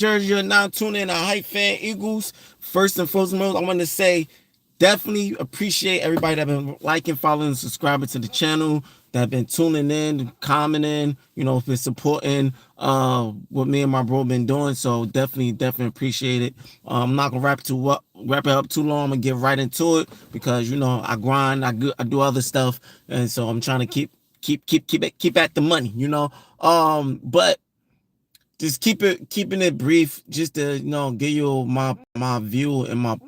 Jersey, you're now tuning in to Hype Fan Eagles. First and foremost, I want to say definitely appreciate everybody that been liking, following, subscribing to the channel, that been tuning in, commenting, been supporting what me and my bro been doing. So definitely appreciate it. I'm not gonna wrap it up too long. I'm gonna get right into it because I grind, I do other stuff, and so I'm trying to keep at the money. But just keeping it brief, just to give you my view and my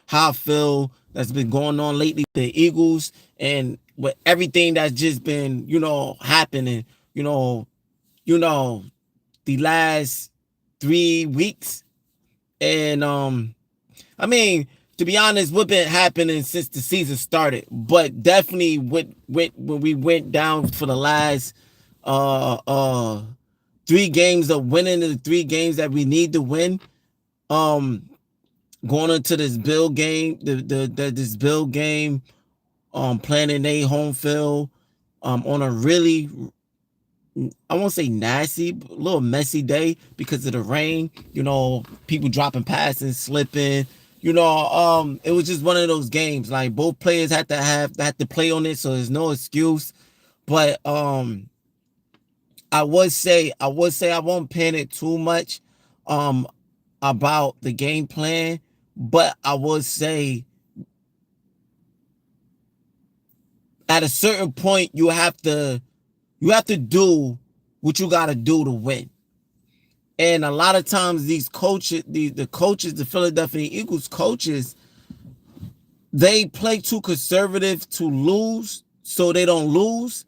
how I feel that's been going on lately with the Eagles and with everything that's just been happening you know the last 3 weeks. And I mean, to be honest, what been happening since the season started, but definitely when we went down for the last uh uh 3 games of winning, the 3 games that we need to win. Um, Going into this Bill game, this Bill game, playing in a home field, on a really, I won't say nasty, but a little messy day because of the rain. People dropping passes, slipping. It was just one of those games. Like both players had to play on it, so there's no excuse. But I won't panic too much um about the game plan, but I would say at a certain point you have to do what you got to do to win. And a lot of times these coaches, the coaches, the Philadelphia Eagles coaches, they play too conservative to lose, so they don't lose,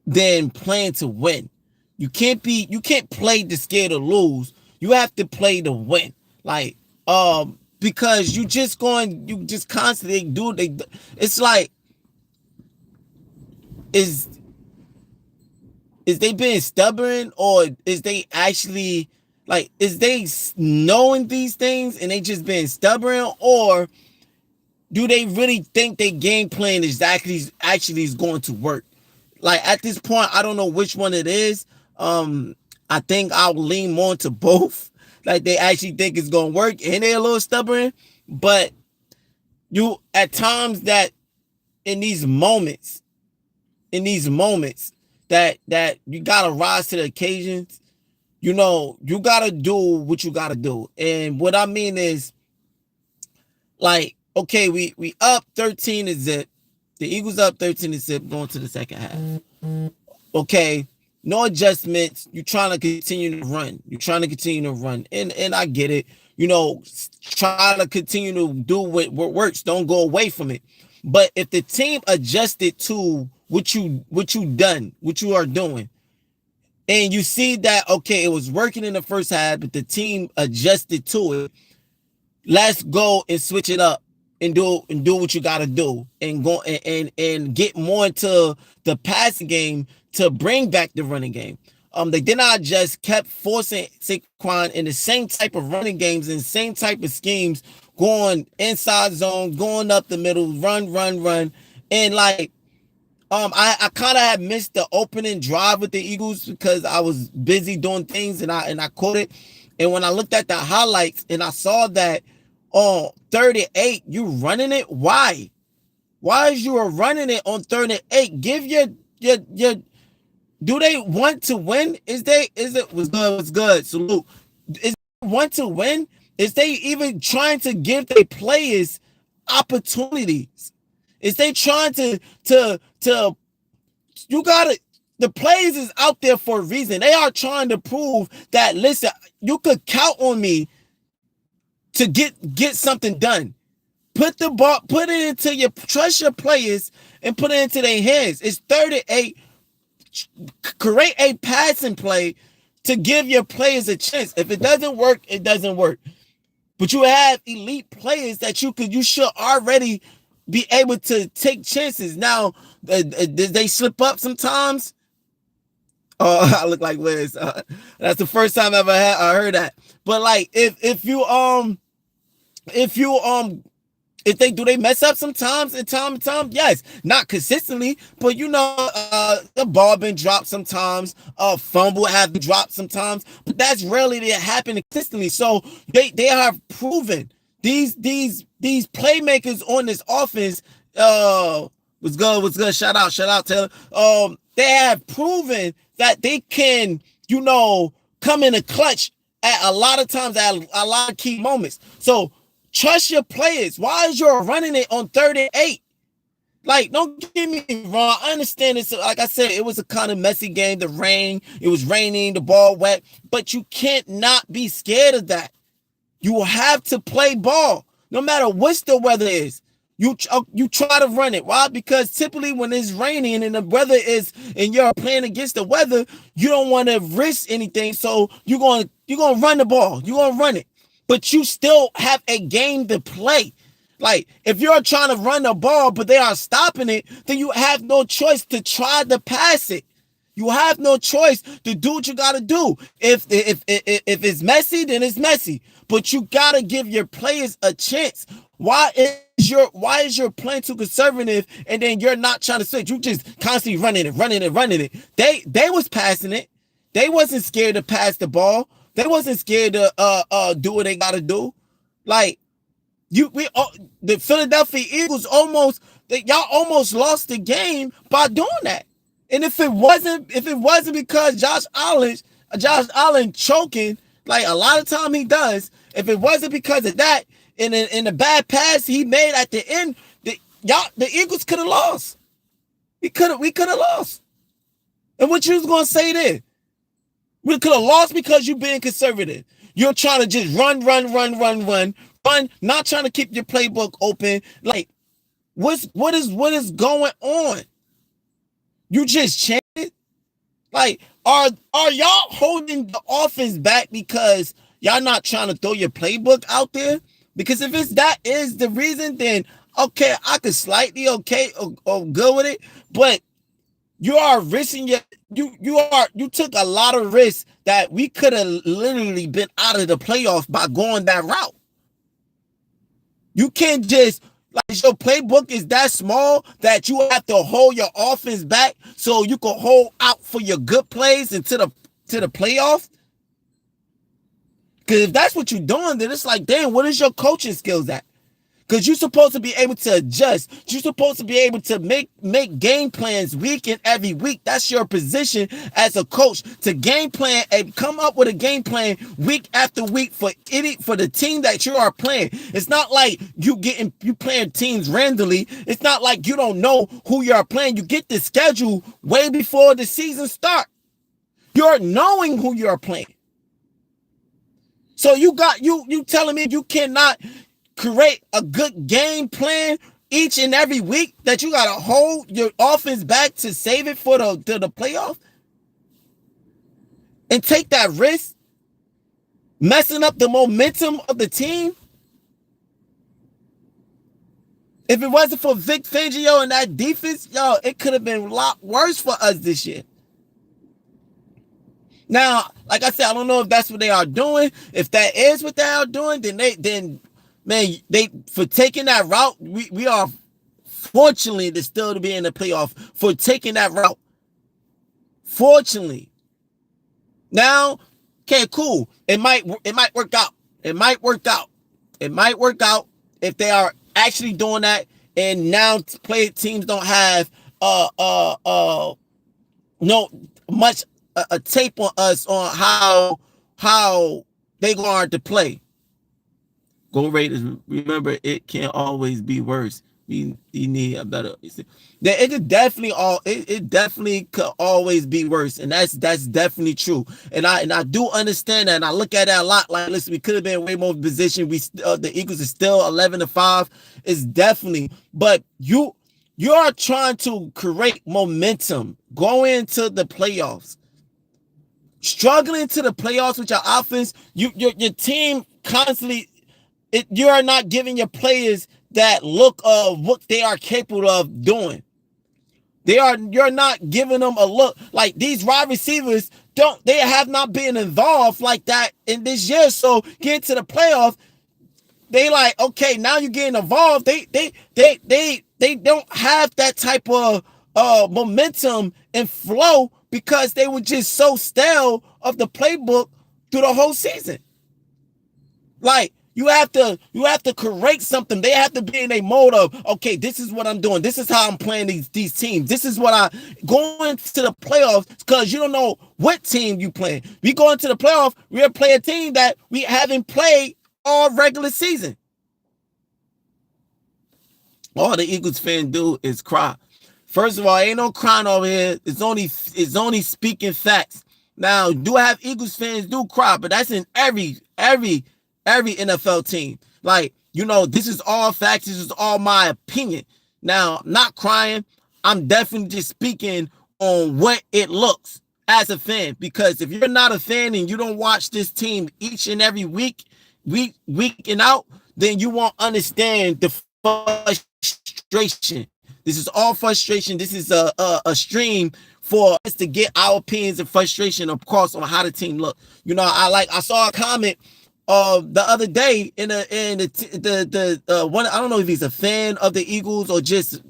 than playing to win. You can't play to scared to lose. You have to play to win. Like, because you just constantly do. It's like, is is they being stubborn, or is they actually, like, is they knowing these things and they just being stubborn, or do they really think their game plan actually is going to work? Like, at this point, I don't know which one it is. I think I'll lean more to both. Like, they actually think it's gonna work and they're a little stubborn. But you, at times, that in these moments, that you gotta rise to the occasions. You gotta do what you gotta do. And what I mean is, like, okay, we up 13 to zip. The Eagles up 13 to zip going to the second half. Okay, no adjustments. You're trying to continue to run. And I get it. Try to continue to do what works. Don't go away from it. But if the team adjusted to what you are doing, and you see that, okay, it was working in the first half, but the team adjusted to it, let's go and switch it up and do what you got to do, and go and get more into the passing game to bring back the running game. They did not just kept forcing Saquon in the same type of running games and same type of schemes, going inside zone, going up the middle, run, and like, I kind of had missed the opening drive with the Eagles because I was busy doing things, and I caught it. And when I looked at the highlights and I saw that on 38, you running it. Why? Why is you are running it on 38? Give your do they want to win? Is it was good? Salute. Is they want to win? Is they even trying to give their players opportunities? Is they trying to you gotta, the players is out there for a reason. They are trying to prove that, listen, you could count on me to get something done. Put it into your, trust your players and put it into their hands. It's 38. Create a passing play to give your players a chance. If it doesn't work, it doesn't work. But you have elite players that you should already be able to take chances. Now, did they slip up sometimes? Oh, I look like Wiz. That's the first time I heard that. But like, if you If they do, they mess up sometimes and time to time. Yes, not consistently, but the ball been dropped sometimes. Fumble have been dropped sometimes, but that's rarely that happen consistently. So they have proven these playmakers on this offense. Was good. Was good. Shout out Taylor. They have proven that they can, come in a clutch at a lot of times at a lot of key moments. So trust your players. Why is you running it on 3rd and 8? Like, don't get me wrong. I understand this. Like I said, it was a kind of messy game. The rain, it was raining, the ball wet, but you can't not be scared of that. You have to play ball, no matter what the weather is. You try to run it. Why? Because typically when it's raining and the weather is, and you're playing against the weather, you don't want to risk anything. So you're gonna run the ball. You're gonna run it, but you still have a game to play. Like, if you're trying to run the ball, but they are stopping it, then you have no choice to try to pass it. You have no choice to do what you got to do. If it's messy, then it's messy. But you got to give your players a chance. Why is your plan too conservative and then you're not trying to switch? You just constantly running it. They was passing it. They wasn't scared to pass the ball. They wasn't scared to do what they got to do. Like, the Philadelphia Eagles y'all almost lost the game by doing that. And if it wasn't because Josh Allen choking, like a lot of time he does, if it wasn't because of that, and in the bad pass he made at the end, the Eagles could have lost. We could have lost. And what you was gonna say then? We could have lost because you being conservative. You're trying to just run, not trying to keep your playbook open. Like, what is going on? You just changed. Like, are y'all holding the offense back because y'all not trying to throw your playbook out there? Because if that is the reason, then okay, I could slightly or go with it. But you are risking you took a lot of risks that we could have literally been out of the playoffs by going that route. You can't just, like, your playbook is that small that you have to hold your offense back so you can hold out for your good plays into the playoffs. Because if that's what you're doing, then it's like, damn, what is your coaching skills at? Because you're supposed to be able to adjust. You're supposed to be able to make game plans week and every week. That's your position as a coach, to game plan and come up with a game plan week after week for the team that you are playing. It's not like you playing teams randomly. It's not like you don't know who you are playing. You get the schedule way before the season start. You're knowing who you are playing. So you telling me you cannot create a good game plan each and every week, that you got to hold your offense back to save it for the playoff and take that risk, messing up the momentum of the team? If it wasn't for Vic Fangio and that defense, it could have been a lot worse for us this year. Now, like I said, I don't know if that's what they are doing. If that is what they are doing, then for taking that route, we are fortunately to still to be in the playoff for taking that route. Fortunately. Now, okay, cool. It might work out. It might work out if they are actually doing that, and now teams don't have no much a tape on us on how they going to play. Go Raiders. Remember, it can't always be worse. We need a better. It definitely could always be worse, and that's definitely true. And I do understand that, and I look at that a lot. Like, listen, we could have been way more position. The Eagles is still 11-5. It's definitely, but you are trying to create momentum going into the playoffs. Struggling to the playoffs with your offense, your team constantly. You are not giving your players that look of what they are capable of doing. You're not giving them a look. Like, these wide receivers they have not been involved like that in this year. So getting to the playoff, they like, okay, now you're getting involved. They don't have that type of momentum and flow because they were just so stale of the playbook through the whole season. Like you have to create something. They have to be in a mode of, okay, this is what I'm doing. This is how I'm playing these teams. This is what I going to the playoffs because you don't know what team you playing. We go into the playoff, we're playing a team that we haven't played all regular season. All the Eagles fan do is cry. First of all, ain't no crying over here. It's only speaking facts. Now, do I have Eagles fans do cry, but that's in every NFL team. Like, this is all facts. This is all my opinion. Now, not crying. I'm definitely just speaking on what it looks as a fan. Because if you're not a fan and you don't watch this team each and every week and out, then you won't understand the frustration. This is all frustration. This is a stream for us to get our opinions and frustration across on how the team look. I saw a comment the other day in the one. I don't know if he's a fan of the Eagles or just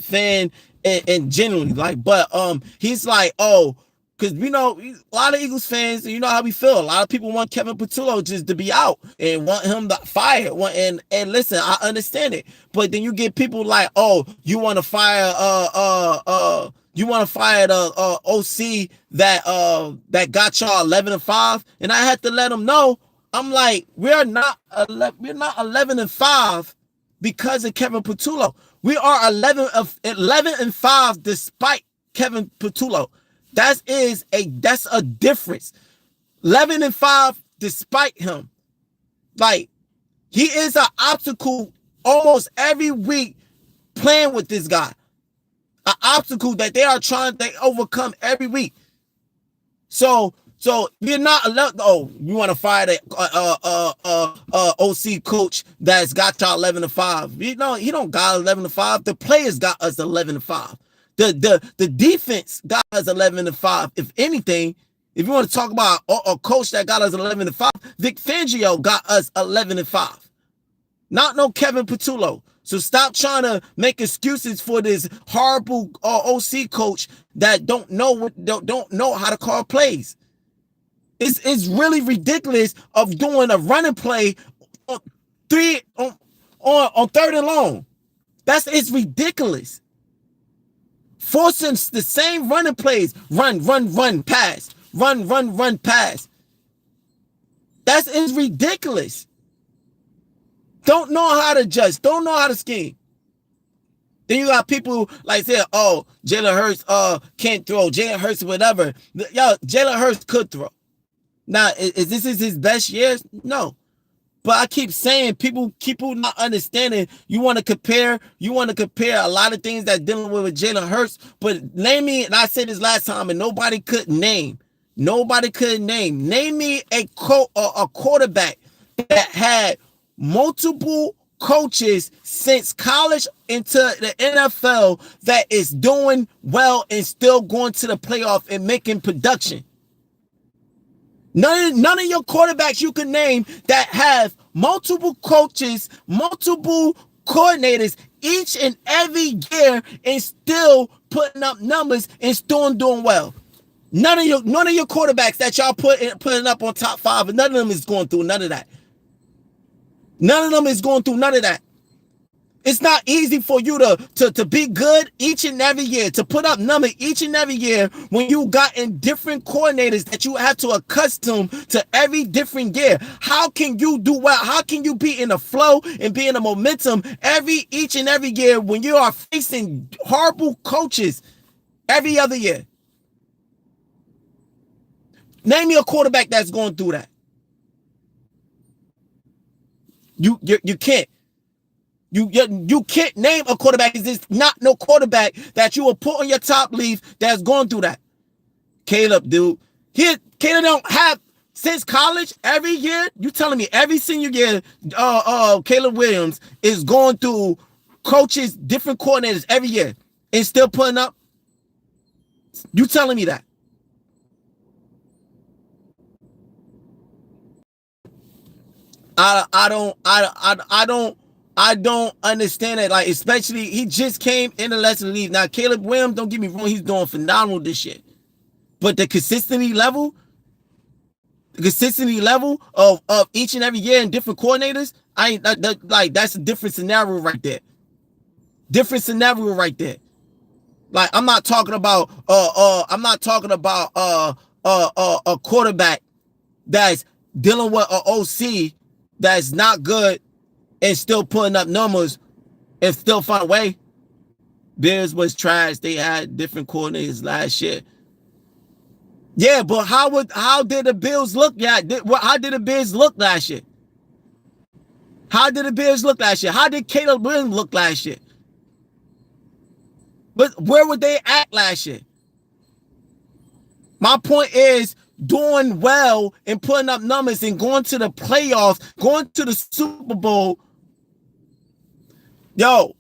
fan and generally but he's like, oh, because a lot of Eagles fans, you know how we feel. A lot of people want Kevin Patullo just to be out and want him to fire. And listen, I understand it. But then you get people like, oh, you want to fire the OC that got y'all 11-5, and I had to let them know. I'm like, we're not 11-5 because of Kevin Patullo. We are 11-5 despite Kevin Patullo. That's a difference. 11-5 despite him. Like, he is an obstacle almost every week playing with this guy. An obstacle that they are trying to overcome every week. So you're not allowed. Oh, you want to fire the OC coach that's got y'all 11-5? He don't got 11-5. The players got us 11-5. The defense got us 11-5. If anything, if you want to talk about a coach that got us 11-5, Vic Fangio got us 11-5. Not no Kevin Patullo. So stop trying to make excuses for this horrible OC coach that don't know how to call plays. It's really ridiculous of doing a running play on third and long. It's ridiculous. Forcing the same running plays, run, pass, run, pass. It's ridiculous. Don't know how to adjust. Don't know how to scheme. Then you got people like say, oh, Jalen Hurts can't throw. Jalen Hurts, whatever. Jalen Hurts could throw. Now, is this his best years? No. But I keep saying people not understanding. You want to compare a lot of things that dealing with Jalen Hurts, but name me, and I said this last time, and nobody could name. Name me a quarterback that had multiple coaches since college into the NFL that is doing well and still going to the playoff and making production. None of your quarterbacks you can name that have multiple coaches, multiple coordinators each and every year and still putting up numbers and still doing well. None of your quarterbacks that y'all putting up on top 5, and none of them is going through none of that. It's not easy for you to be good each and every year, to put up numbers each and every year when you got in different coordinators that you have to accustom to every different year. How can you do well? How can you be in the flow and be in the momentum each and every year when you are facing horrible coaches every other year? Name me a quarterback that's going through that. You can't. You can't name a quarterback. There's not no quarterback that you will put on your top leaf that's going through that. Caleb, dude. Caleb don't have since college every year. You telling me every senior year, Caleb Williams is going through coaches, different coordinators every year and still putting up? You telling me that? I don't understand it. Like, especially he just came in the lesson league. Now, Caleb Williams, don't get me wrong, he's doing phenomenal this year. But the consistency level of each and every year and different coordinators, I ain't like that's a different scenario right there. Different scenario right there. Like, I'm not talking about a quarterback that's dealing with an OC that's not good and still putting up numbers and still find a way. Bears was trash. They had different coordinators last year. Yeah, but how did the Bills look? Yeah, how did the Bears look last year? How did the Bears look last year? How did Caleb Williams look last year? But where would they at last year? My point is doing well and putting up numbers and going to the playoffs, going to the Super Bowl. Yo,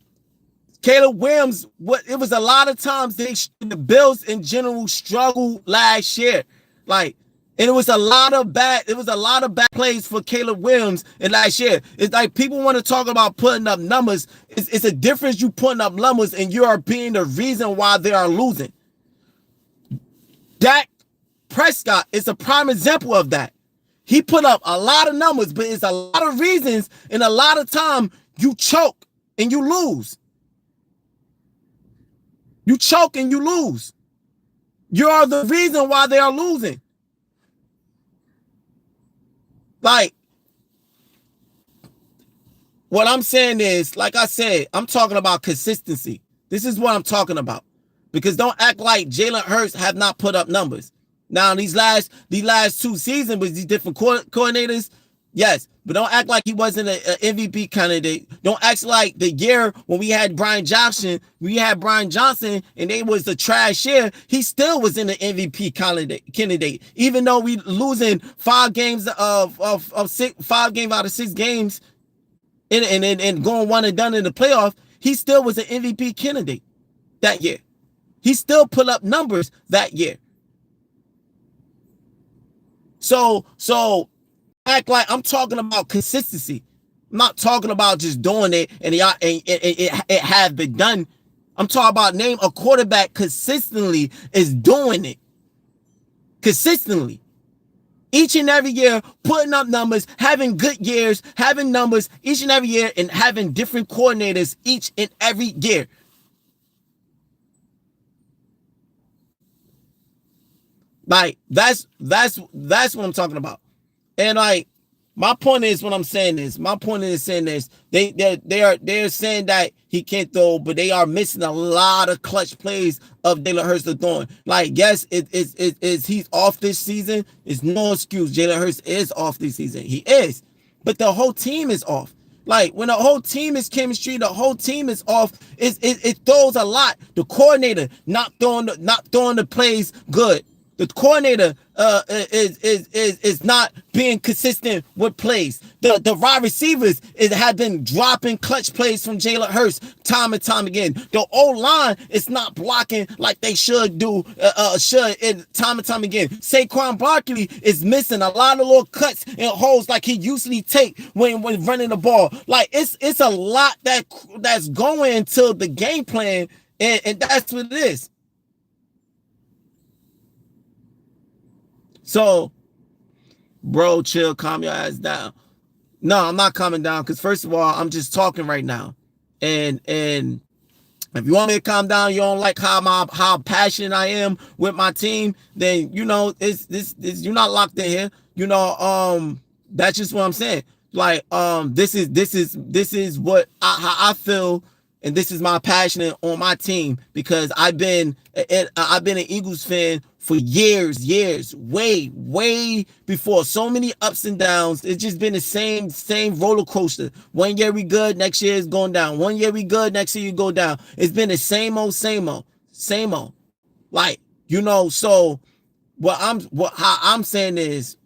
Caleb Williams, it was a lot of times the Bills in general struggled last year. Like, and it was a lot of bad plays for Caleb Williams in last year. It's like people want to talk about putting up numbers. It's a difference you putting up numbers and you are being the reason why they are losing. Dak Prescott is a prime example of that. He put up a lot of numbers, but it's a lot of reasons and a lot of time you choke and you lose. You choke and you lose. You are the reason why they are losing. Like, what I'm saying is, like I said, I'm talking about consistency. This is what I'm talking about. Because don't act like Jalen Hurts have not put up numbers. Now, these last 2 seasons with these different coordinators, yes, but don't act like he wasn't an MVP candidate. Don't act like the year when we had Brian Johnson, and they was the trash year, he still was in the MVP candidate. Even though we losing 5 games out of 6 games and going one and done in the playoff, he still was an MVP candidate that year. He still put up numbers that year. So act like I'm talking about consistency. I'm not talking about just doing it and it have been done. I'm talking about name a quarterback consistently is doing it. Consistently. Each and every year, putting up numbers, having good years, having numbers each and every year, and having different coordinators each and every year. Like, that's what I'm talking about. And like, my point is saying this. They're saying that he can't throw, but they are missing a lot of clutch plays of Jalen Hurts throwing. Like, yes, he's off this season. It's no excuse. Jalen Hurts is off this season. He is, but the whole team is off. Like, when the whole team is chemistry, the whole team is off. It throws a lot. The coordinator not throwing the plays good. The coordinator is not being consistent with plays. The wide receivers have been dropping clutch plays from Jalen Hurts time and time again. The O-line is not blocking like they should do time and time again. Saquon Barkley is missing a lot of little cuts and holes like he usually take when running the ball. Like, it's a lot that's going into the game plan, and that's what it is. So, bro, chill, calm your ass down. No, I'm not calming down because, first of all, I'm just talking right now. And if you want me to calm down, you don't like how passionate I am with my team, then you're not locked in here. That's just what I'm saying. Like, this is what how I feel, and this is my passion on my team, because I've been an Eagles fan for years, way before. So many ups and downs. It's just been the same roller coaster. One year we good, next year it's going down. One year we good, next year you go down. It's been the same old. Like, so what I'm saying is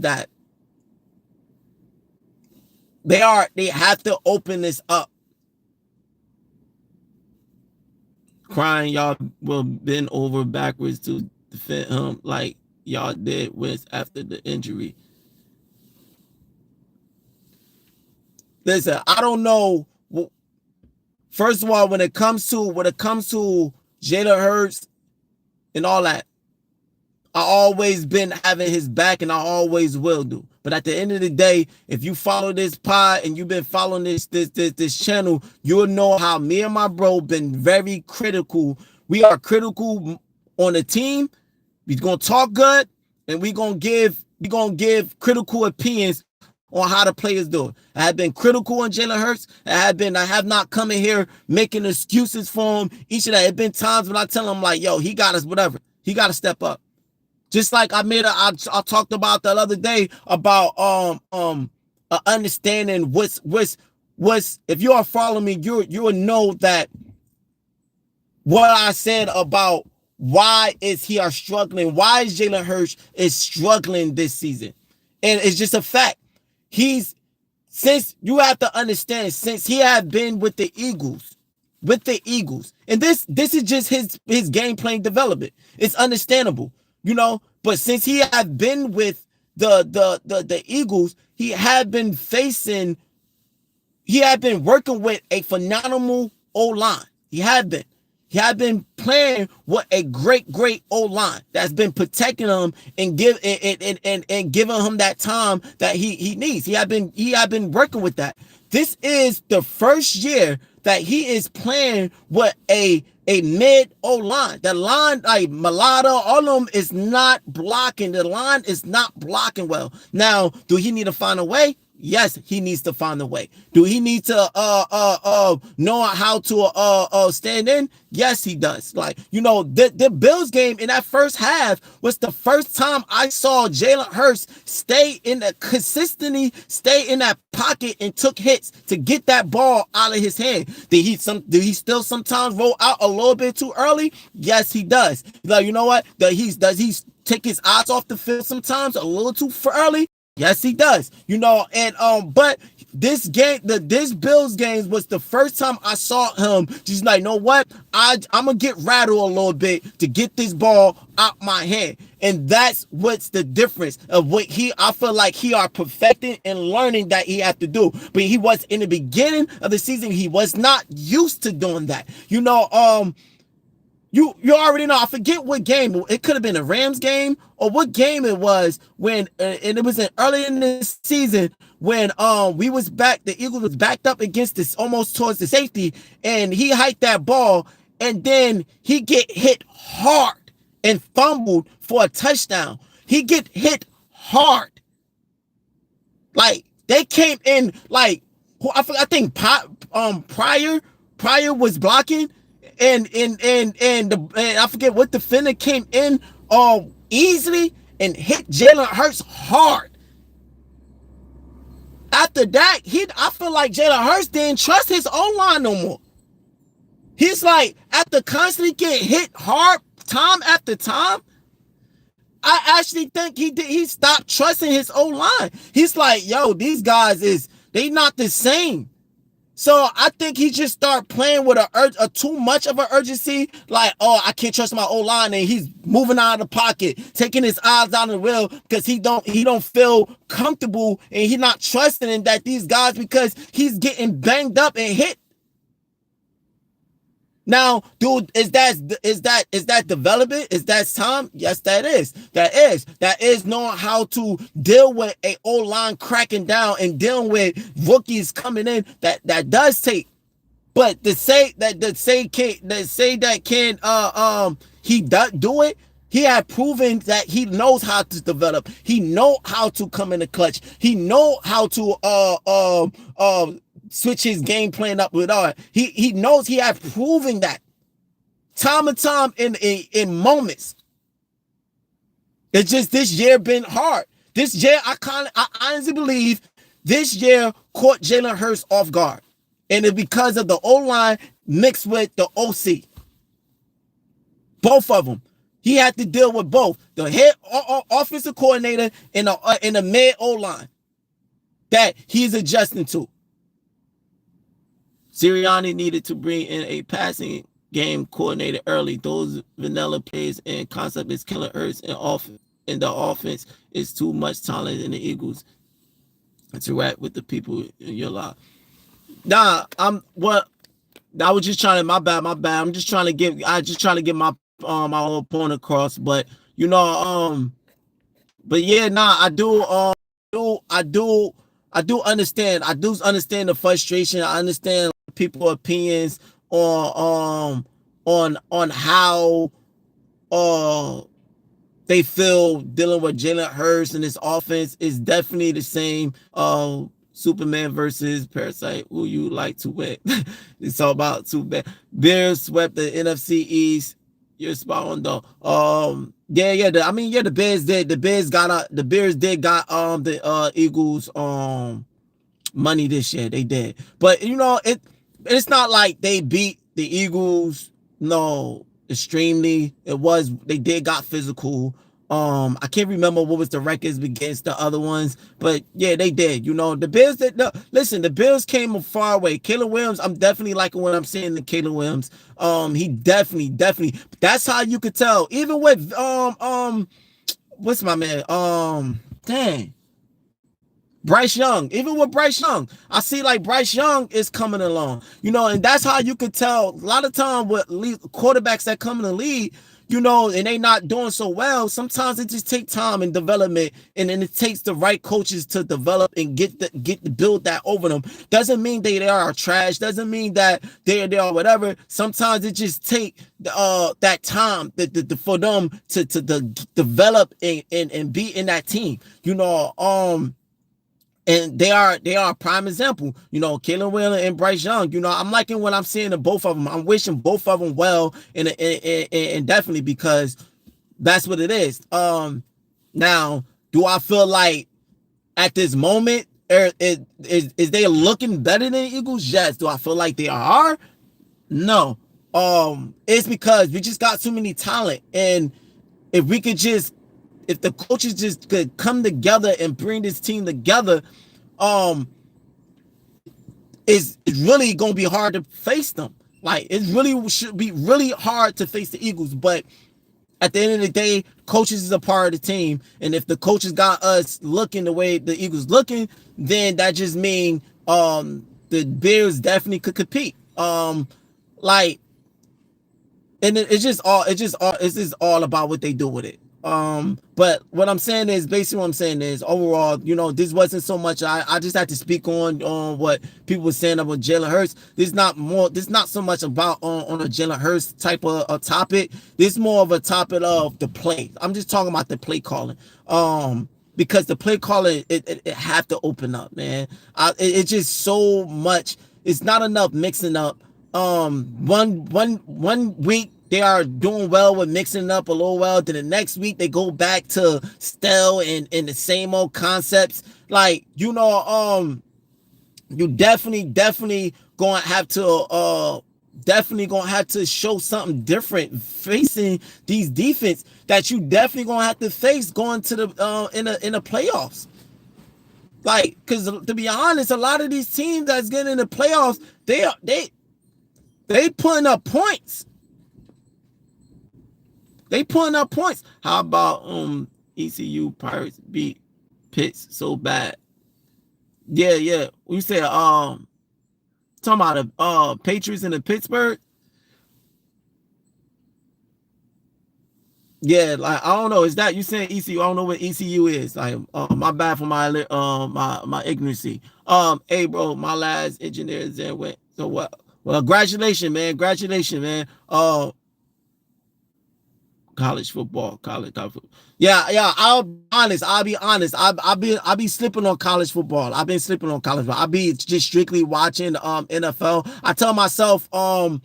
that they have to open this up. Crying, y'all will bend over backwards to defend him like y'all did with after the injury. listen, I don't know. First of all, when it comes to Jalen Hurts and all that, I always been having his back, and I always will do. But at the end of the day, if you follow this pod and you've been following this channel, you'll know how me and my bro been very critical. We are critical on the team. We're gonna talk good, and we're gonna give critical opinions on how the players do it. I have been critical on Jalen Hurts. I have not come in here making excuses for him. Each of that. It's been times when I tell him like, yo, he got us, whatever. He got to step up. Just like I talked about the other day about understanding what's if you are following me, you will know that what I said about why is he are struggling, why is Jalen Hurts is struggling this season. And it's just a fact. Since you have to understand, since he had been with the Eagles, and this is just his game playing development. It's understandable, but since he had been with the Eagles, he had been working with a phenomenal O-line. He had been playing with a great O-line that's been protecting him and giving him that time that he needs. He had been working with that. This is the first year that he is playing with a mid O-line. The line, like Malata, all of them is not blocking. The line is not blocking well. Now, do he need to find a way? Yes, he needs to find a way. Do he need to know how to stand in? Yes, he does. Like, the Bills game in that first half was the first time I saw Jalen Hurts consistently stay in that pocket and took hits to get that ball out of his hand. Did he still sometimes roll out a little bit too early? Yes, he does. Like, you know what? Does he take his eyes off the field sometimes a little too early? Yes, he does. But this Bills game was the first time I saw him just like, you know what? I'm gonna get rattled a little bit to get this ball out my hand. And that's what's the difference of what I feel like he are perfecting and learning that he have to do. But he was in the beginning of the season, he was not used to doing that. You already know. I forget what game. It could have been a Rams game or what game it was when, and it was early in the season when the Eagles was backed up against this almost towards the safety, and he hiked that ball, and then he get hit hard and fumbled for a touchdown. He get hit hard. Like they came in like I think Pryor was blocking. And I forget what defender came in easily and hit Jalen Hurts hard. After that, I feel like Jalen Hurts didn't trust his O-line no more. He's like, after constantly getting hit hard time after time, I actually think he stopped trusting his O-line. He's like, yo, these guys they not the same. So I think he just started playing with a too much of an urgency, like, oh, I can't trust my O-line, and he's moving out of the pocket, taking his eyes out of the wheel because he don't feel comfortable, and he's not trusting in that these guys, because he's getting banged up and hit. Now, dude, is that development? Is that time? Yes, that is. That is knowing how to deal with a O-line cracking down and dealing with rookies coming in. That does take. But to say that he does do it. He had proven that he knows how to develop. He know how to come in the clutch. He know how to switch his game plan up with all. He knows. He had proven that time and time in moments. It's just this year been hard. This year I honestly believe this year caught Jalen Hurts off guard, and it's because of the O-line mixed with the OC. Both of them. He had to deal with both the head offensive coordinator and the mid O-line that he's adjusting to. Sirianni needed to bring in a passing game coordinator early. Those vanilla plays and concept is killing Hurts, and the offense is too much talent in the Eagles. Interact with the people in your life. Nah, I'm what I was just trying to my bad. I just trying to get my whole point across. But you know, but yeah, nah, do I do I do understand. I do understand the frustration. I understand people's opinions on how uh they feel dealing with Jalen Hurts and his offense is definitely the same. Superman versus Parasite. Who you like to win? It's all about two bad. Bears swept the NFC East. You're spot on though. Yeah. I mean, yeah, the Bears did. The Bears did got the Eagles money this year. They did, but you know it's not like they beat the Eagles. No, extremely. It was they did got physical. I can't remember what was the records against the other ones, but yeah, they did. You know, the Bills did. No, listen, the Bills came a far way. Caleb Williams, I'm definitely liking what I'm seeing in Caleb Williams. He definitely. That's how you could tell. Even with what's my man? Dang. Bryce Young, even with Bryce Young, I see like Bryce Young is coming along, you know, and that's how you could tell. A lot of time with quarterbacks that come in the league, you know, and they not doing so well. Sometimes it just takes time and development, and then it takes the right coaches to develop and get the build that over them. Doesn't mean they are trash. Doesn't mean that they are whatever. Sometimes it just take that time for them to develop and be in that team. You know, and they are a prime example. You know, Caleb Williams and Bryce Young. You know, I'm liking what I'm seeing in both of them. I'm wishing both of them well, and definitely because that's what it is. Now, do I feel like at this moment is they looking better than the Eagles? Yes. Do I feel like they are? No. It's because we just got too many talent, and if we could just if the coaches just could come together and bring this team together, it's really gonna be hard to face them. Like it really should be really hard to face the Eagles. But at the end of the day, coaches is a part of the team, and if the coaches got us looking the way the Eagles looking, then that just means the Bears definitely could compete. Like and it's just all about what they do with it. But what I'm saying is basically what I'm saying is overall, you know, this wasn't so much. I just had to speak on what people were saying about Jalen Hurts. This not so much about on a Jalen Hurts type of a topic. This is more of a topic of the play. I'm just talking about the play calling. Because the play calling it have to open up, man. It's just so much. It's not enough mixing up. One week they are doing well with mixing up a little well. Then the next week they go back to stale and the same old concepts. Like, you know, you definitely gonna have to show something different facing these defense that you definitely gonna have to face going to the in the playoffs. Like, because to be honest, a lot of these teams that's getting in the playoffs, they putting up points. They putting up points. How about ECU Pirates beat Pitts so bad? Yeah. We said talking about the Patriots in the Pittsburgh. Yeah, like I don't know. Is that you saying ECU? I don't know what ECU is. Like, my bad for my ignorancy. Hey, bro, my last engineer there went. So what? Well, congratulations, man. Congratulations, man. College football. Yeah. I'll be honest. I'll be slipping on college football. I've been slipping on college football. I'll be just strictly watching NFL. I tell myself I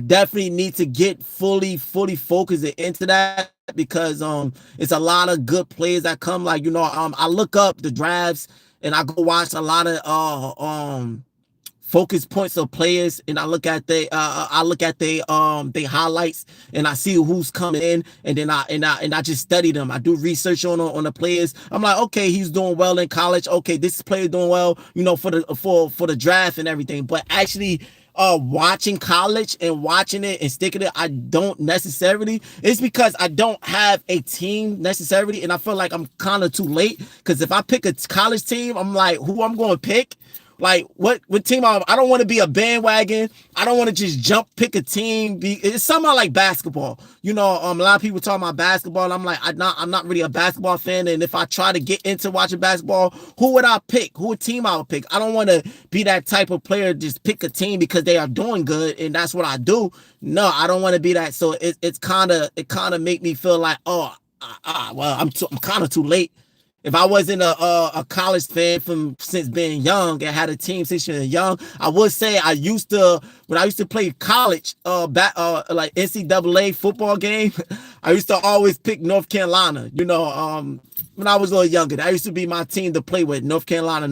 definitely need to get fully focused into that because it's a lot of good players that come. Like, you know, I look up the drafts and I go watch a lot of focus points of players, and I look at they highlights, and I see who's coming in, and then I just study them. I do research on the players. I'm like, okay, he's doing well in college. Okay, this player doing well, you know, for the draft and everything. But actually, watching college and watching it and sticking it, I don't necessarily. It's because I don't have a team necessarily, and I feel like I'm kind of too late. Because if I pick a college team, I'm like, who I'm going to pick Like what team I don't want to be a bandwagon. I don't want to just jump pick a team. It's somehow like basketball. A lot of people talk about basketball. I'm like, I'm not really a basketball fan. And if I try to get into watching basketball, who would I pick? Who team I would pick? I don't want to be that type of player, just pick a team because they are doing good and that's what I do. No, I don't want to be that. So it kind of make me feel like, well, I'm kind of too late. If I wasn't a college fan since being young and had a team since you're young, I would say when I used to play college like NCAA football game, I used to always pick North Carolina. When I was a little younger, that used to be my team to play with. North Carolina.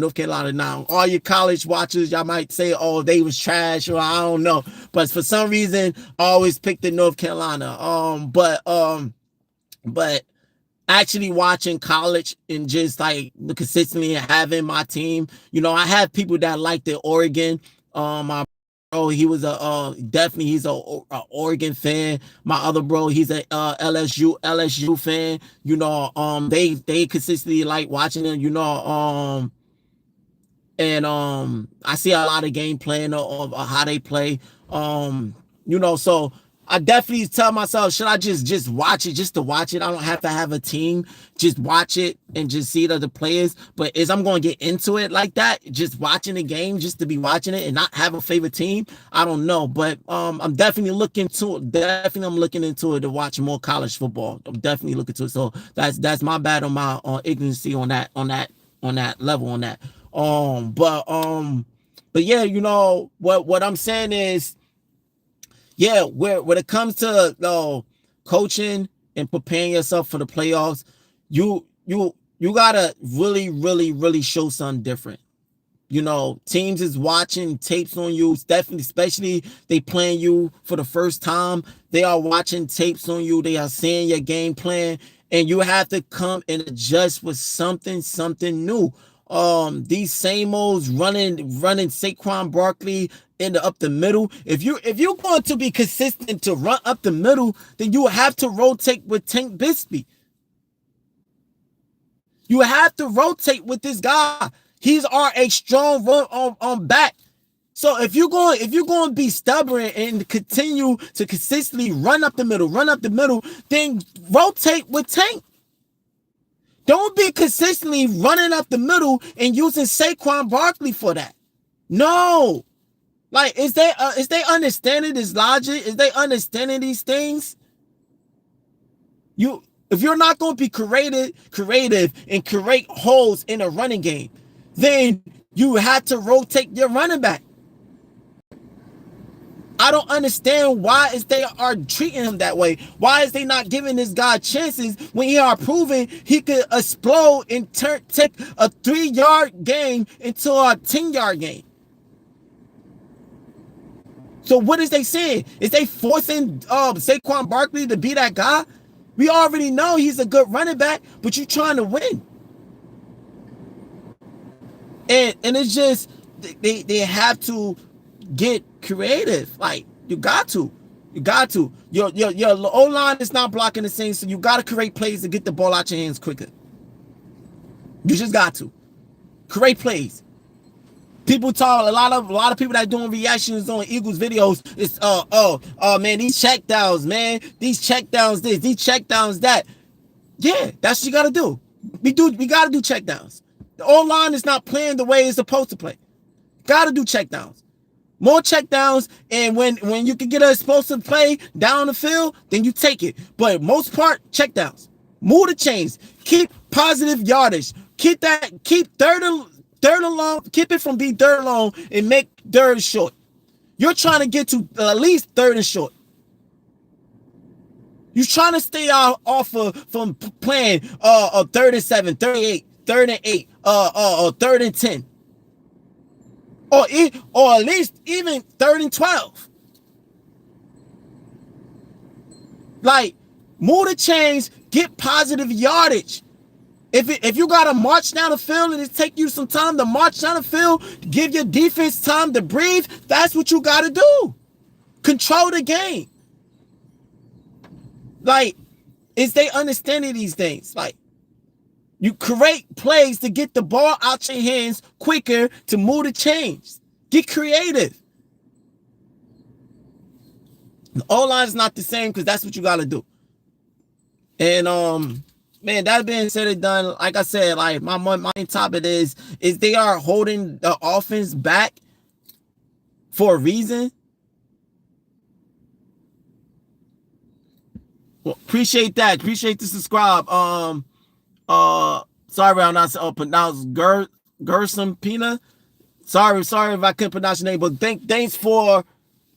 Now, all your college watchers, y'all might say, oh, they was trash, or I don't know. But for some reason, I always picked the North Carolina. But actually watching college and just like consistently having my team, I have people that like the Oregon. My bro, he was he's a Oregon fan. My other bro, he's a LSU fan. They consistently like watching them. And I see a lot of game playing of how they play. So I definitely tell myself, should I just watch it just to watch it? I don't have to have a team. Just watch it and just see the players. But I'm going to get into it like that, just watching the game just to be watching it and not have a favorite team? I don't know. But I'm definitely looking into it. I'm looking into it to watch more college football. I'm definitely looking to it. So that's my bad on my ignorance on that level on that. But yeah, what I'm saying is, yeah, when it comes to coaching and preparing yourself for the playoffs, you gotta really, really, really show something different. Teams is watching tapes on you. It's definitely, especially they playing you for the first time. They are watching tapes on you. They are seeing your game plan, and you have to come and adjust with something new. These same olds running Saquon Barkley up the middle. If you're going to be consistent to run up the middle, then you have to rotate with Tank Bigsby. You have to rotate with this guy. He's a strong run on back. So if you're going to be stubborn and continue to consistently run up the middle, then rotate with Tank. Don't be consistently running up the middle and using Saquon Barkley for that. No. Like, is they understanding this logic? Is they understanding these things? If you're not going to be creative and create holes in a running game, then you have to rotate your running back. I don't understand why is they are treating him that way. Why is they not giving this guy chances when he are proving he could explode and take a 3-yard game into a 10-yard game? So what is they saying? Is they forcing Saquon Barkley to be that guy? We already know he's a good running back, but you're trying to win. And it's just they have to get creative. Like, you got to. Your O-line is not blocking the same, so you got to create plays to get the ball out your hands quicker. You just got to create plays. People talk, a lot of people that doing reactions on Eagles videos. It's man, these check downs, man, these check downs, these check downs, that. Yeah, that's what you gotta do. We gotta do check downs. The O-line is not playing the way it's supposed to play. Gotta do check downs. More check downs, and when you can get a explosive play down the field, then you take it. But most part, check downs. Move the chains. Keep positive yardage. Keep third and long. Keep it from being third and long and make third short. You're trying to get to at least third and short. You're trying to stay from playing third and 7, 38, third and 8, third and 10. Or at least even third and 12. Like, move the chains, get positive yardage. If you gotta march down the field and it take you some time to march down the field, give your defense time to breathe, that's what you gotta do. Control the game. Like, is they understanding these things? Like, You create plays to get the ball out your hands quicker to move the chains. Get creative. The O-line is not the same because that's what you got to do. And man, that being said and done, like I said, like my main topic is they are holding the offense back for a reason. Well, appreciate that. Appreciate the subscribe. Sorry I'm not pronounced Gerson Pina. Sorry if I couldn't pronounce your name, but thanks for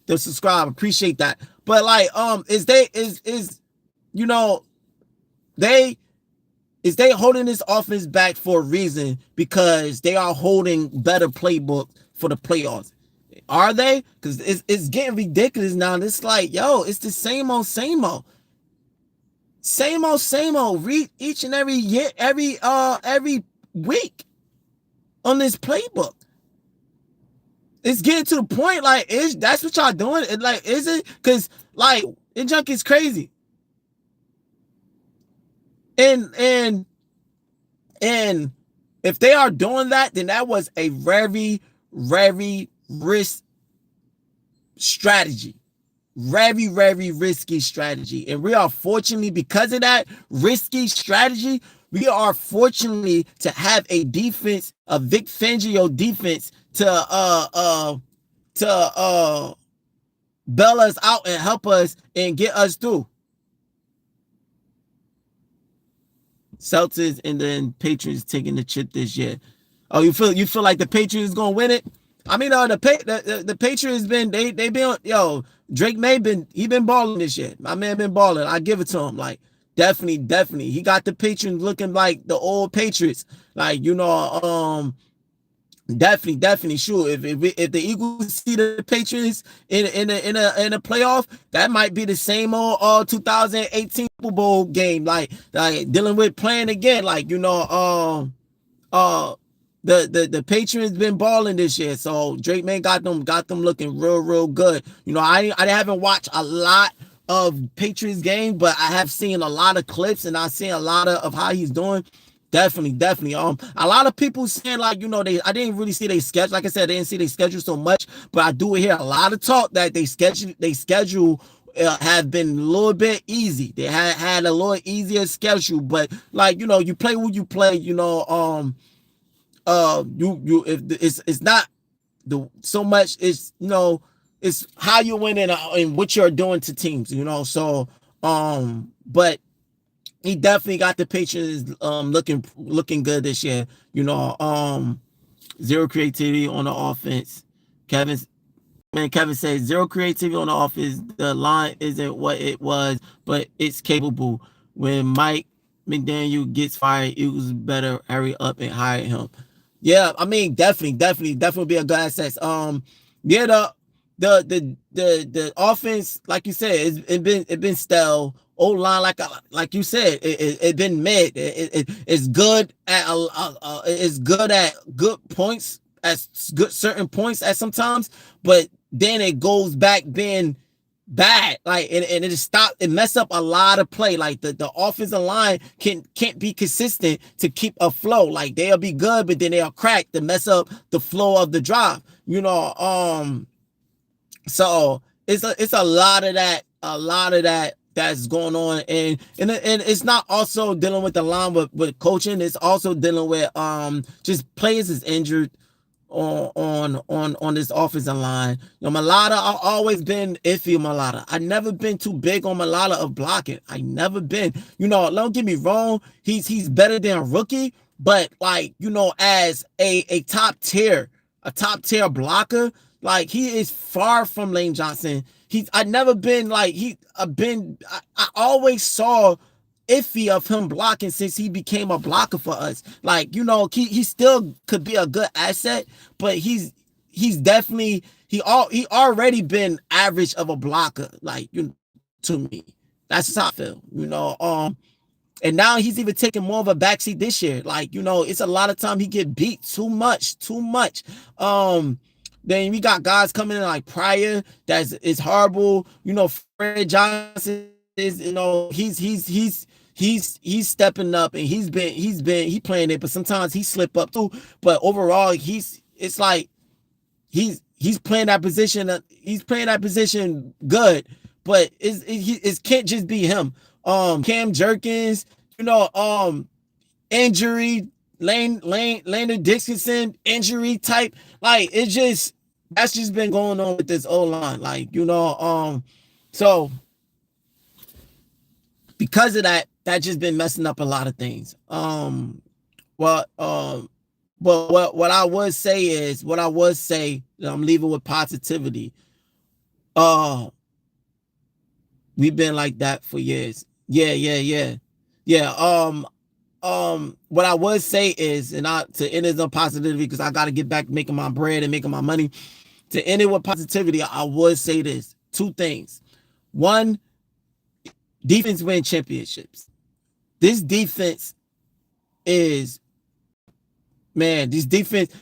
the subscribe. Appreciate that. But like, is you know, they holding this offense back for a reason because they are holding better playbook for the playoffs. Are they? Because it's getting ridiculous now. It's like, yo, it's the same old. Read each and every year, every week on this playbook. It's getting to the point like that's what y'all doing? And like, is it? Because like it junk is crazy. And if they are doing that, then that was a very, very risk strategy. Very, very risky strategy. And we are fortunately, because of that risky strategy, we are fortunately to have a defense, a Vic Fangio defense to bail us out and help us and get us through. Celtics and then Patriots taking the chip this year. Oh, you feel like the Patriots gonna win it? I mean, the Patriots they been, yo, Drake May been balling this year. My man been balling. I give it to him. Like definitely, he got the Patriots looking like the old Patriots. Like, you know, definitely sure. If the Eagles see the Patriots in a playoff, that might be the same old 2018 Super Bowl game. Like dealing with playing again. Like, you know, the Patriots been balling this year, so Drake man got them looking real good. You know, I haven't watched a lot of Patriots games, but I have seen a lot of clips and I've seen a lot of how he's doing. Definitely. A lot of people saying, like, you know, I didn't really see their schedule. Like I said, I didn't see their schedule so much, but I do hear a lot of talk that they schedule have been a little bit easy. They had a little easier schedule, but like, you know, you play who you play. You know, if it's not so much. It's, you know, it's how you win and what you're doing to teams. You know, so but he definitely got the Patriots looking good this year. You know, zero creativity on the offense. Kevin says zero creativity on the offense. The line isn't what it was, but it's capable. When Mike McDaniel gets fired, it was better hurry up and hire him. Yeah, I mean, definitely be a good asset. Yeah, the offense, like you said, it been stale. Old line, like you said, it been mid. It's good at it's good at good points, at good certain points at sometimes, but then it goes back being bad. Like and it mess up a lot of play. Like the offensive line can't be consistent to keep a flow. Like they'll be good, but then they'll crack to mess up the flow of the drive. You know, so it's a lot of that that's going on, and it's not also dealing with the line with coaching. It's also dealing with just players is injured on this offensive line. You know, Malata, I've always been iffy on Malata. I never been too big on Malata of blocking. I never been. You know, don't get me wrong. He's better than a rookie, but like, you know, as a top tier blocker, like he is far from Lane Johnson. I never been like I always saw iffy of him blocking since he became a blocker for us. Like, you know, he still could be a good asset, but he's definitely he already been average of a blocker, like, you know, to me. That's just how I feel, you know. And now he's even taking more of a backseat this year. Like, you know, it's a lot of time he get beat too much. Then we got guys coming in like Pryor is horrible. You know, Fred Johnson is, you know, he's he's stepping up, and he playing it, but sometimes he slip up too. But overall, it's like he's playing that position. He's playing that position good, but it can't just be him. Cam Jerkins, injury, Landon Dixon injury type. Like that's just been going on with this O line. Like, so because of that just been messing up a lot of things. But what I would say, I'm leaving with positivity. We've been like that for years. Yeah. What I would say is, and to end it on positivity, because I got to get back making my bread and making my money. To end it with positivity, I would say this: two things. One, defense win championships. This defense is, man, this defense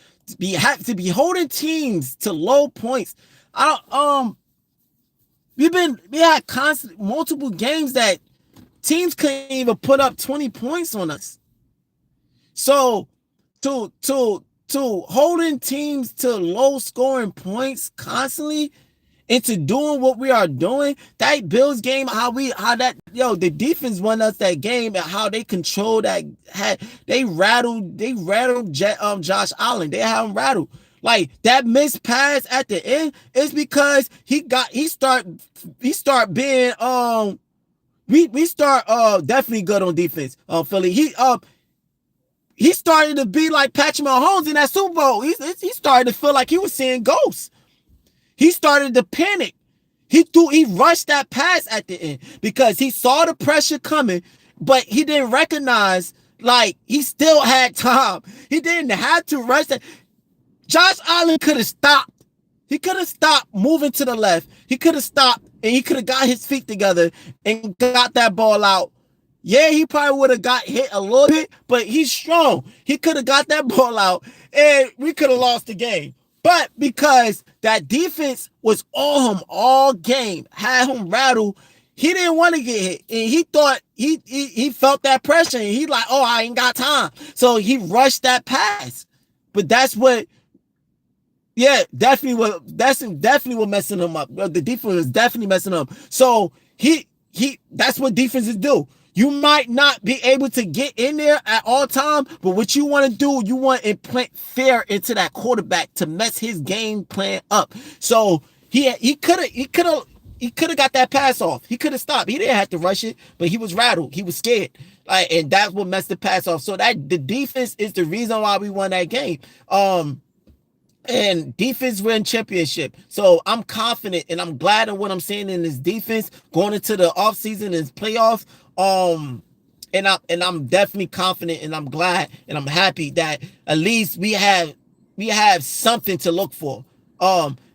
have to be holding teams to low points. We had constant multiple games that teams couldn't even put up 20 points on us. So to holding teams to low scoring points constantly, into doing what we are doing, that Bills game, the defense won us that game, and how they controlled that. They rattled Josh Allen. They had him rattled. Like, that missed pass at the end is because we start definitely good on defense. Philly, he started to be like Patrick Mahomes in that Super Bowl. He started to feel like he was seeing ghosts. He started to panic. He rushed that pass at the end because he saw the pressure coming, but he didn't recognize, like, he still had time. He didn't have to rush that. Josh Allen could have stopped. He could have stopped moving to the left. He could have stopped, and he could have got his feet together and got that ball out. Yeah, he probably would have got hit a little bit, but he's strong. He could have got that ball out, and we could have lost the game. But because that defense was on him all game, had him rattled, he didn't want to get hit. And he thought he felt that pressure, and he like, oh, I ain't got time. So he rushed that pass. But that's what, definitely what messing him up. The defense was definitely messing him up. So that's what defenses do. You might not be able to get in there at all time, but what you want to do, you want to implant fear into that quarterback to mess his game plan up. So he could have got that pass off. He could have stopped. He didn't have to rush it, but he was rattled. He was scared. And that's what messed the pass off. So that the defense is the reason why we won that game. And defense win championship. So I'm confident, and I'm glad of what I'm seeing in this defense going into the offseason and playoffs. And I'm definitely confident, and I'm glad, and I'm happy that at least we have something to look for.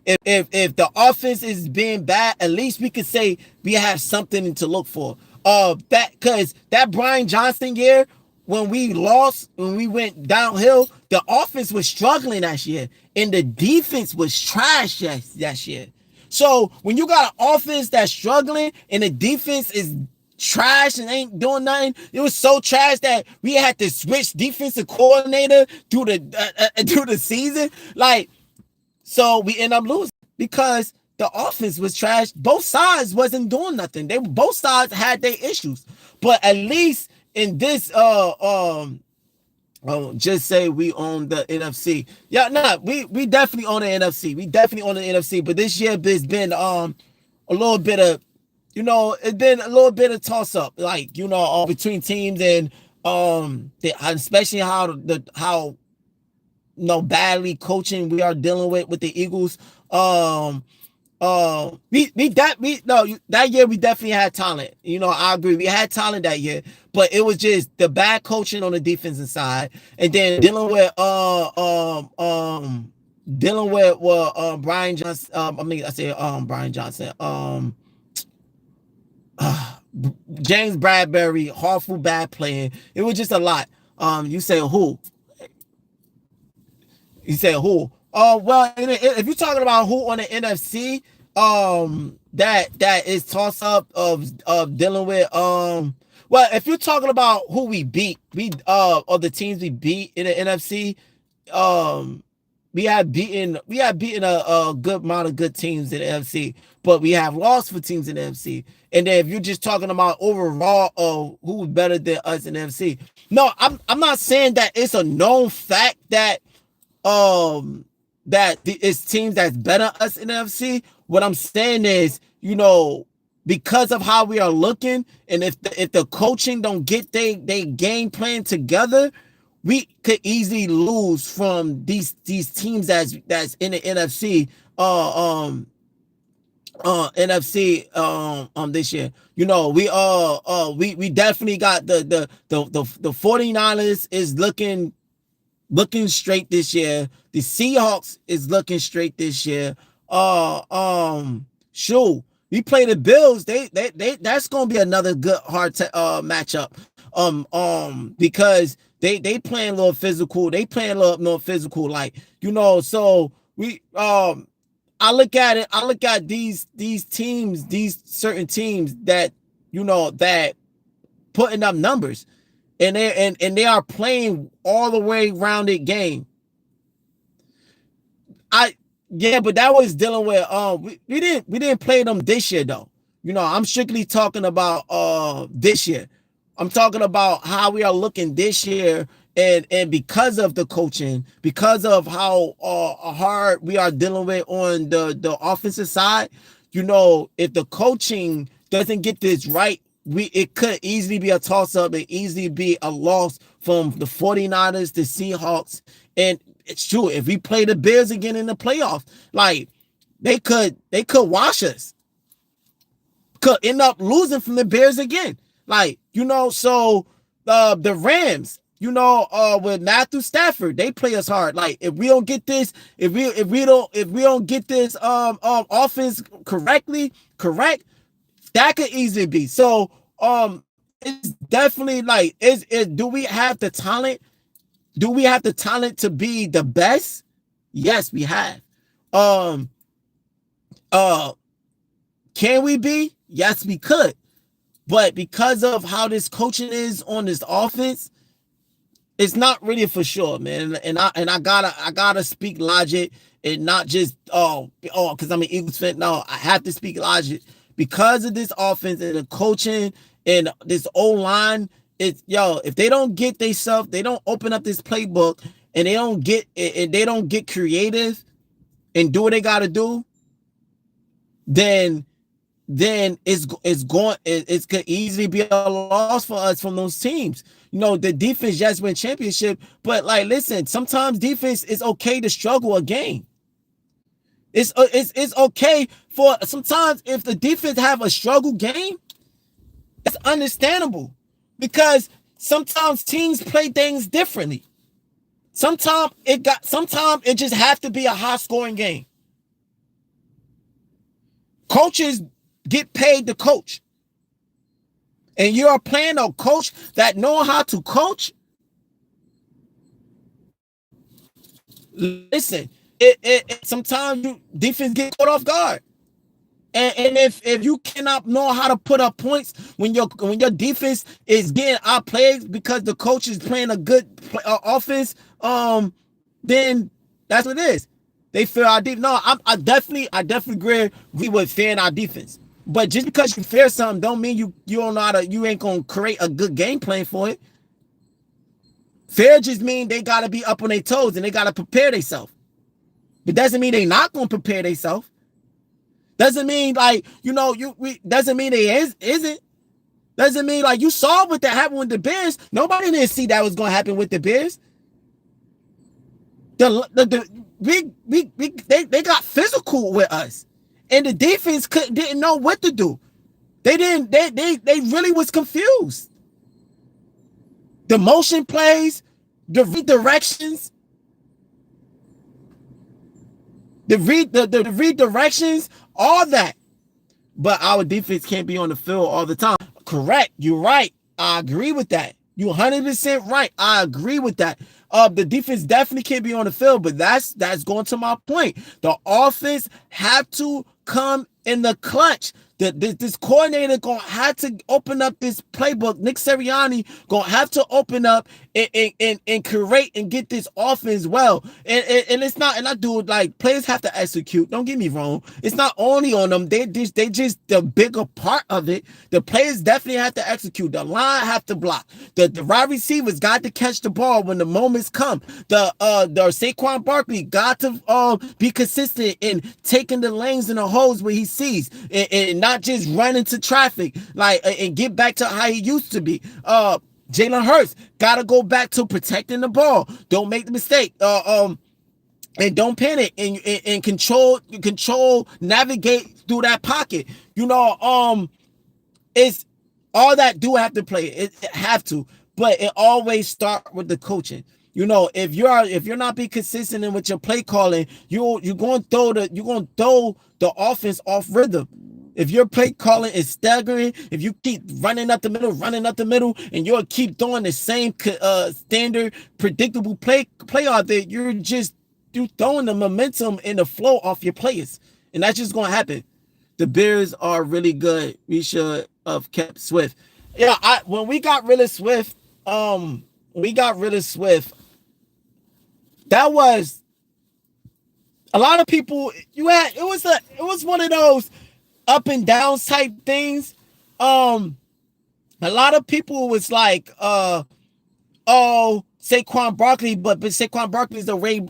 If the offense is being bad, at least we could say we have something to look for. Because that Brian Johnson year, when we went downhill, the offense was struggling that year, and the defense was trash that year. So when you got an offense that's struggling and the defense is trash and ain't doing nothing, it was so trash that we had to switch defensive coordinator through the season. Like, so we end up losing because the offense was trash. Both sides wasn't doing nothing. Both sides had their issues, but at least in this, just say we own the NFC. Yeah, we definitely own the NFC. We definitely own the NFC. But this year has been a little bit of, it's been a little bit of toss up, like, between teams, and especially how badly coaching we are dealing with the Eagles. That year we definitely had talent. I agree, we had talent that year, but it was just the bad coaching on the defensive side, and then dealing with Brian Johnson. Brian Johnson. James Bradbury, awful bad playing. It was just a lot. You say who? Well, if you're talking about who on the NFC, that is toss up of dealing with Well, if you're talking about who we beat, or the teams we beat in the NFC, um, we have beaten a good amount of good teams in the NFC, but we have lost for teams in the NFC. And then if you're just talking about overall of who's better than us in the NFC, no, I'm not saying that it's a known fact um it's teams that's better us in the NFC. What I'm saying is, because of how we are looking, and if the coaching don't get they game plan together, we could easily lose from these teams that's in the NFC NFC this year. We definitely got the 49ers is looking straight this year. The Seahawks is looking straight this year. Shoot, we play the Bills. They that's gonna be another good hard matchup. Because they playing a little physical. They playing a little more physical, like So we I look at it. I look at these teams, these certain teams that that putting up numbers, and they are playing all the way rounded game. But that was dealing with we didn't play them this year though. I'm strictly talking about this year. I'm talking about how we are looking this year, and because of the coaching, because of how hard we are dealing with on the offensive side, if the coaching doesn't get this right, it could easily be a toss-up and easily be a loss from the 49ers, the Seahawks, and it's true. If we play the Bears again in the playoffs, like they could wash us. Could end up losing from the Bears again. So the Rams, with Matthew Stafford, they play us hard. Like if we don't get this, if we don't get this offense correct, that could easily be. So it's definitely like do we have the talent? Do we have the talent to be the best? Yes, we have. Can we be? Yes, we could. But because of how this coaching is on this offense, it's not really for sure, man. And I gotta speak logic and not just because I'm an Eagles fan. No, I have to speak logic because of this offense and the coaching and this O-line. If they don't get themselves, they don't open up this playbook and they don't get creative and do what they gotta do, then it could easily be a loss for us from those teams. The defense just win championship, but like, listen, sometimes defense is okay to struggle a game. It's okay for sometimes if the defense have a struggle game, it's understandable because sometimes teams play things differently. Sometimes it just have to be a high scoring game. Coaches get paid to coach. And you are playing a coach that know how to coach. Listen, sometimes defense get caught off guard. And if you cannot know how to put up points when your defense is getting outplayed because the coach is playing a good offense, then that's what it is. They fear our defense. No, I definitely agree with fearing our defense. But just because you fear something, don't mean you don't know you ain't gonna create a good game plan for it. Fear just mean they gotta be up on their toes and they gotta prepare themselves. But doesn't mean they not gonna prepare themselves. Doesn't mean like doesn't mean they isn't. Doesn't mean like you saw what that happened with the Bears. Nobody didn't see that was gonna happen with the Bears. They got physical with us, and the defense didn't know what to do. They really was confused. The motion plays, the redirections, the redirections, all that. But our defense can't be on the field all the time. Correct. You're right. I agree with that. You're 100% right. I agree with that. The defense definitely can't be on the field, but that's going to my point. The offense have to come in the clutch. This coordinator gonna have to open up this playbook. Nick Sirianni gonna have to open up and create and get this offense well. And it's not, and I do, like, players have to execute. Don't get me wrong. It's not only on them. They just the bigger part of it. The players definitely have to execute. The line have to block. The wide receivers got to catch the ball when the moments come. The Saquon Barkley got to be consistent in taking the lanes and the holes where he sees, and not just run into traffic, like, and get back to how he used to be. Jalen Hurts gotta go back to protecting the ball. Don't make the mistake. And don't panic, and control, navigate through that pocket. It's all that do have to play. It have to, but it always start with the coaching. If you're not being consistent in with your play calling, you're going to throw the offense off rhythm. If your play calling is staggering, if you keep running up the middle, and you'll keep throwing the same standard, predictable play out there, you're throwing the momentum and the flow off your players, and that's just gonna happen. The Bears are really good. We should have kept Swift. Yeah, when we got rid of Swift, that was a lot of people. It was one of those up and down type things. A lot of people was like, oh, Saquon Barkley, but Saquon Barkley is a way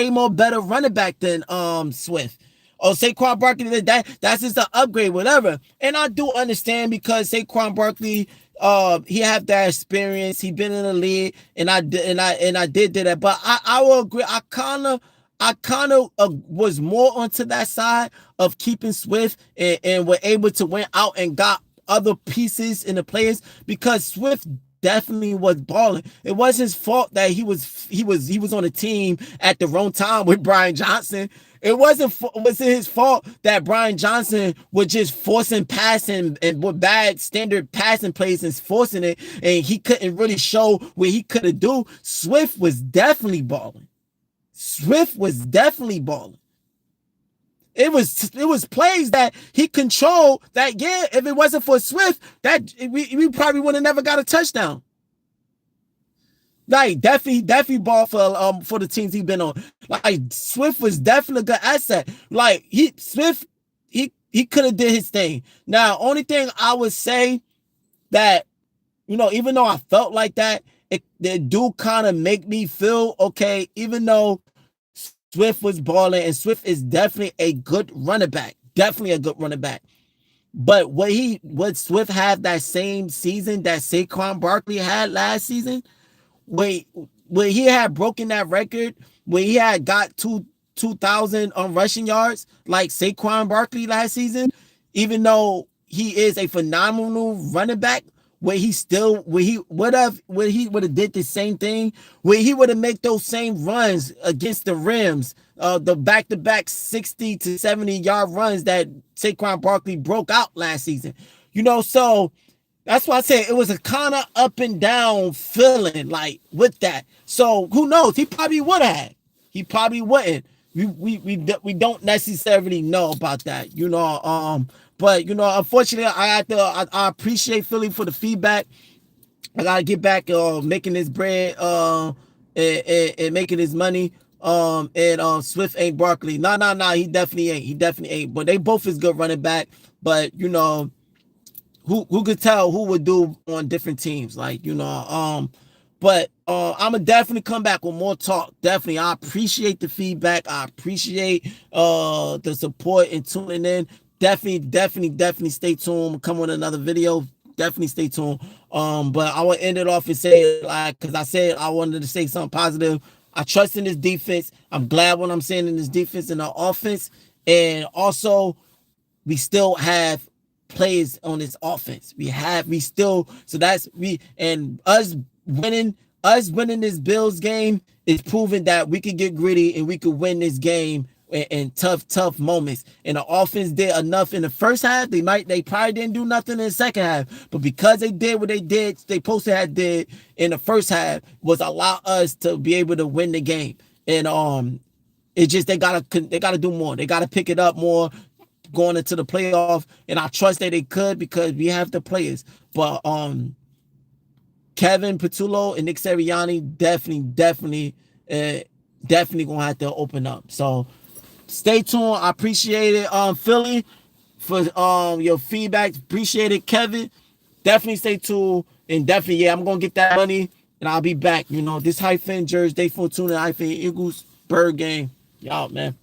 more better running back than Swift. Oh, Saquon Barkley, that's just an upgrade, whatever. And I do understand, because Saquon Barkley, he have that experience. He been in the league, and I did that. But I will agree. I kind of was more onto that side of keeping Swift, and were able to win out and got other pieces in the players, because Swift definitely was balling. It was his fault that he was on a team at the wrong time with Brian Johnson. It wasn't his fault that Brian Johnson was just forcing passing and with bad standard passing plays and forcing it, and he couldn't really show what he could have do. Swift was definitely balling. It was plays that he controlled that, yeah, if it wasn't for Swift, that we probably would have never got a touchdown. Like, definitely ball for the teams he's been on. Like, Swift was definitely a good asset. Like, Swift could have did his thing. Now, only thing I would say that, even though I felt like that, it do kind of make me feel okay, even though Swift was balling, and Swift is definitely a good running back. But what Swift had that same season that Saquon Barkley had last season, when he had broken that record, when he had got 2,000 rushing yards like Saquon Barkley last season, even though he is a phenomenal running back, where he would have did the same thing, where he would have made those same runs against the Rams, the back-to-back 60 to 70 yard runs that Saquon Barkley broke out last season. So that's why I say it was a kind of up and down feeling, like, with that. So who knows? He probably would have. He probably wouldn't. We don't necessarily know about that, But unfortunately, I appreciate Philly for the feedback. I gotta get back making this bread and making his money. And Swift ain't Barkley. Nah. He definitely ain't. But they both is good running back. But who could tell who would do on different teams? Like, but I'm gonna definitely come back with more talk. Definitely, I appreciate the feedback. I appreciate the support and tuning in. Definitely stay tuned. Come on another video. Definitely stay tuned. But I will end it off and say, like, because I said I wanted to say something positive. I trust in this defense. I'm glad what I'm saying in this defense and the offense. And also, we still have players on this offense. And us winning this Bills game is proving that we could get gritty and we could win this game in tough moments. And the offense did enough in the first half. They probably didn't do nothing in the second half, but because they did what they did, they supposed to have did in the first half, was allow us to be able to win the game. And it's just they gotta do more. They gotta pick it up more. going into the playoff, and I trust that they could because we have the players. But Kevin Patullo and Nick Sirianni definitely gonna have to open up. So stay tuned. I appreciate it, Philly, for your feedback. Appreciate it, Kevin. Definitely stay tuned, and definitely, yeah, I'm gonna get that money, and I'll be back. You know, this hyphen Jersey, day 14, hyphen Eagles, Bird game. Y'all, man.